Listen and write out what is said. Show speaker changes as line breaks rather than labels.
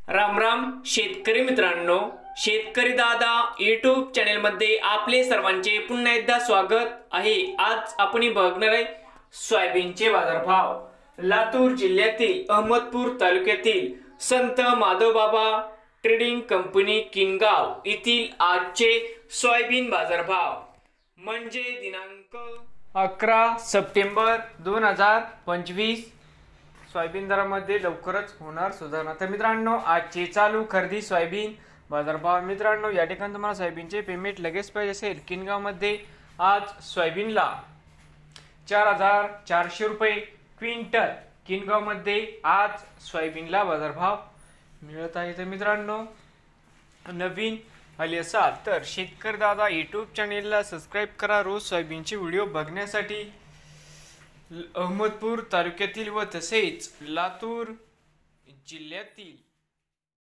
राम राम शेतकरी मित्रांनो, शेतकरी दादा यूट्यूब चॅनलमध्ये आपले सर्वांचे पुन्हा एकदा स्वागत आहे। आज आपण बघणार आहे सोयाबीनचे बाजारभाव। लातूर जिल्ह्यातील अहमदपूर तालुक्यातील संत माधवबाबा ट्रेडिंग कंपनी किनगाव येथील आजचे सोयाबीन बाजारभाव म्हणजे दिनांक 11 सप्टेंबर 2025। सोयाबीन दरामध्ये लवकरच होणार सुधारणा। तर मित्रांनो, आजचे चालू खरेदी सोयाबीन बाजारभाव मित्रांनो, या ठिकाणी तुम्हाला सोयाबीनचे पेमेंट लगेच पाहिजे असेल, किनगावमध्ये आज सोयाबीनला 4400 रुपये क्विंटल किनगावमध्ये आज सोयाबीनला बाजारभाव मिळत आहे। तर मित्रांनो, नवीन आले असाल तर शेतकरी दादा यूट्यूब चॅनेलला सबस्क्राईब करा रोज सोयाबीनचे व्हिडिओ बघण्यासाठी। अहमदपूर तालुक्यातील व तसेच लातूर जिल्ह्यातील